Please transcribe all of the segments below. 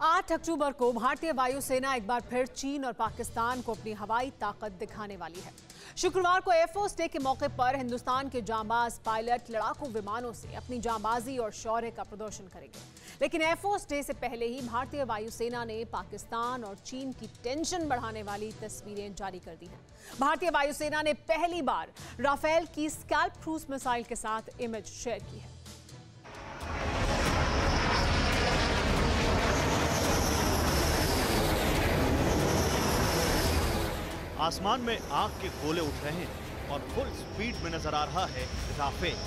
8 अक्टूबर को भारतीय वायुसेना एक बार फिर चीन और पाकिस्तान को अपनी हवाई ताकत दिखाने वाली है। शुक्रवार को एयरफोर्स डे के मौके पर हिंदुस्तान के जांबाज पायलट लड़ाकू विमानों से अपनी जांबाजी और शौर्य का प्रदर्शन करेंगे। लेकिन एयरफोर्स डे से पहले ही भारतीय वायुसेना ने पाकिस्तान और चीन की टेंशन बढ़ाने वाली तस्वीरें जारी कर दी हैं। भारतीय वायुसेना ने पहली बार राफेल की स्कैल्प क्रूज मिसाइल के साथ इमेज शेयर की है। आसमान में आग के गोले उठ रहे हैं और फुल स्पीड में नजर आ रहा है राफेल।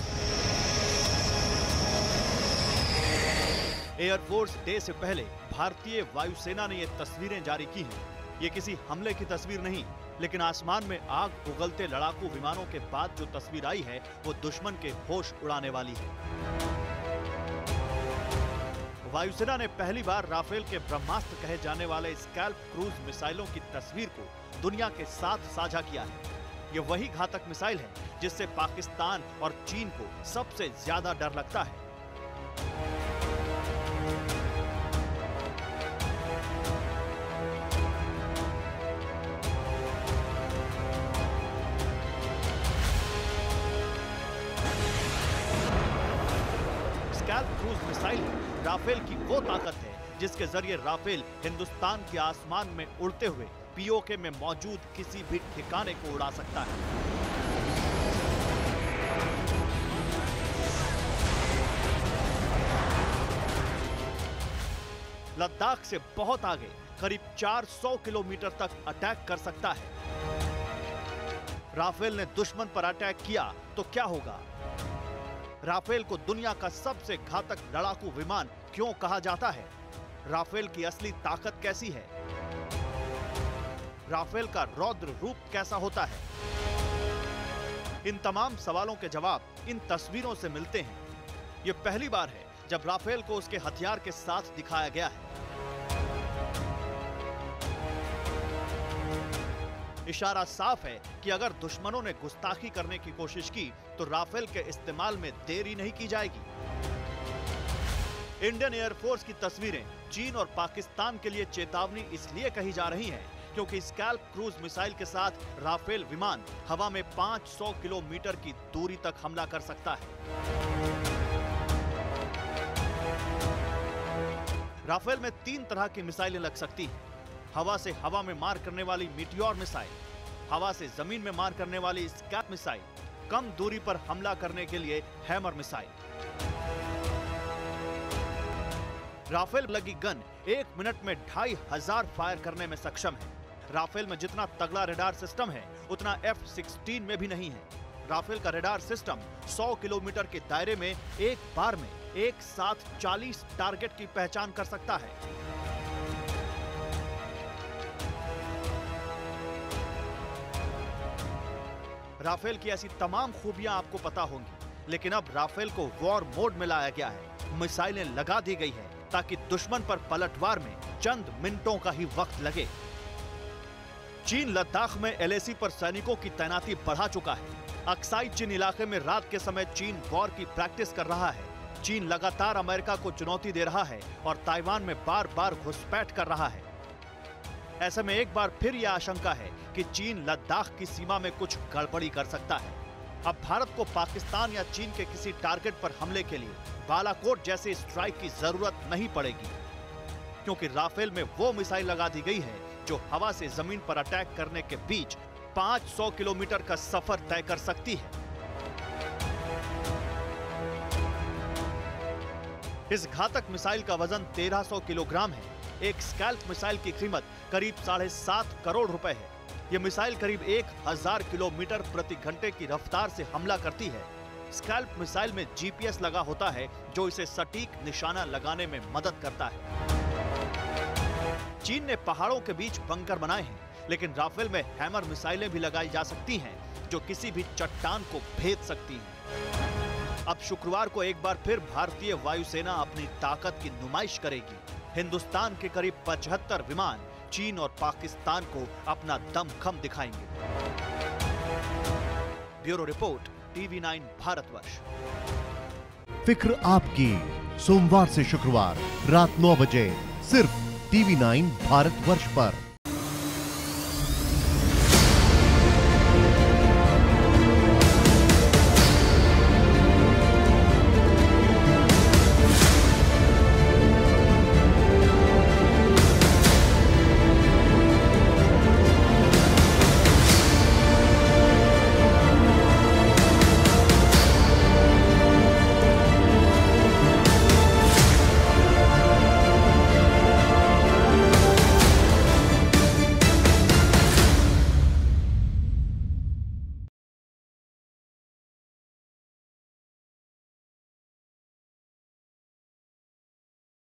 एयरफोर्स डे से पहले भारतीय वायुसेना ने ये तस्वीरें जारी की हैं। ये किसी हमले की तस्वीर नहीं, लेकिन आसमान में आग उगलते लड़ाकू विमानों के बाद जो तस्वीर आई है वो दुश्मन के होश उड़ाने वाली है। वायुसेना ने पहली बार राफेल के ब्रह्मास्त्र कहे जाने वाले स्कैल्प क्रूज मिसाइलों की तस्वीर को दुनिया के साथ साझा किया है। ये वही घातक मिसाइल है जिससे पाकिस्तान और चीन को सबसे ज्यादा डर लगता है। स्कैल्प क्रूज मिसाइल राफेल की वो ताकत है जिसके जरिए राफेल हिंदुस्तान के आसमान में उड़ते हुए पीओके में मौजूद किसी भी ठिकाने को उड़ा सकता है। लद्दाख से बहुत आगे करीब 400 किलोमीटर तक अटैक कर सकता है। राफेल ने दुश्मन पर अटैक किया तो क्या होगा? राफेल को दुनिया का सबसे घातक लड़ाकू विमान क्यों कहा जाता है? राफेल की असली ताकत कैसी है? राफेल का रौद्र रूप कैसा होता है? इन तमाम सवालों के जवाब इन तस्वीरों से मिलते हैं। यह पहली बार है जब राफेल को उसके हथियार के साथ दिखाया गया है। इशारा साफ है कि अगर दुश्मनों ने गुस्ताखी करने की कोशिश की तो राफेल के इस्तेमाल में देरी नहीं की जाएगी। इंडियन एयरफोर्स की तस्वीरें चीन और पाकिस्तान के लिए चेतावनी इसलिए कही जा रही हैं क्योंकि स्कैल्प क्रूज मिसाइल के साथ राफेल विमान हवा में 500 किलोमीटर की दूरी तक हमला कर सकता है। राफेल में 3 तरह की मिसाइलें लग सकती हैं। हवा से हवा में मार करने वाली मीटियोर मिसाइल, हवा से जमीन में मार करने वाली स्कैल्प मिसाइल, कम दूरी पर हमला करने के लिए हैमर मिसाइल। राफेल लगी गन 1 मिनट में 2500 फायर करने में सक्षम है। राफेल में जितना तगड़ा रेडार सिस्टम है उतना F-16 में भी नहीं है। राफेल का रेडार सिस्टम 100 किलोमीटर के दायरे में एक बार में एक साथ 40 टारगेट की पहचान कर सकता है। राफेल की ऐसी तमाम खूबियां आपको पता होंगी, लेकिन अब राफेल को वॉर मोड में लाया गया है। मिसाइलें लगा दी गई है ताकि दुश्मन पर पलटवार में चंद मिनटों का ही वक्त लगे। चीन लद्दाख में LAC पर सैनिकों की तैनाती बढ़ा चुका है। अक्साई चीन इलाके में रात के समय चीन वॉर की प्रैक्टिस कर रहा है। चीन लगातार अमेरिका को चुनौती दे रहा है और ताइवान में बार-बार घुसपैठ कर रहा है। ऐसे में एक बार फिर यह आशंका है कि चीन लद्दाख की सीमा में कुछ गड़बड़ी कर सकता है। अब भारत को पाकिस्तान या चीन के किसी टारगेट पर हमले के लिए बालाकोट जैसे स्ट्राइक की जरूरत नहीं पड़ेगी, क्योंकि राफेल में वो मिसाइल लगा दी गई है जो हवा से जमीन पर अटैक करने के बीच 500 किलोमीटर का सफर तय कर सकती है। इस घातक मिसाइल का वजन 1300 किलोग्राम है। एक स्कैल्प मिसाइल की कीमत करीब 7.5 करोड़ रुपए है। यह मिसाइल करीब 1000 किलोमीटर प्रति घंटे की रफ्तार से हमला करती है। स्कैल्प मिसाइल में GPS लगा होता है जो इसे सटीक निशाना लगाने में मदद करता है। चीन ने पहाड़ों के बीच बंकर बनाए हैं, लेकिन राफेल में हैमर मिसाइलें भी लगाई जा सकती हैं जो किसी भी चट्टान को भेद सकती हैं। अब शुक्रवार को एक बार फिर भारतीय वायुसेना अपनी ताकत की नुमाइश करेगी। हिंदुस्तान के करीब 75 विमान चीन और पाकिस्तान को अपना दमखम दिखाएंगे। Bureau report, TV9 Bharatvarsh. फिक्र आपकी, सोमवार से शुक्रवार रात 9 बजे सिर्फ TV9 भारतवर्ष पर।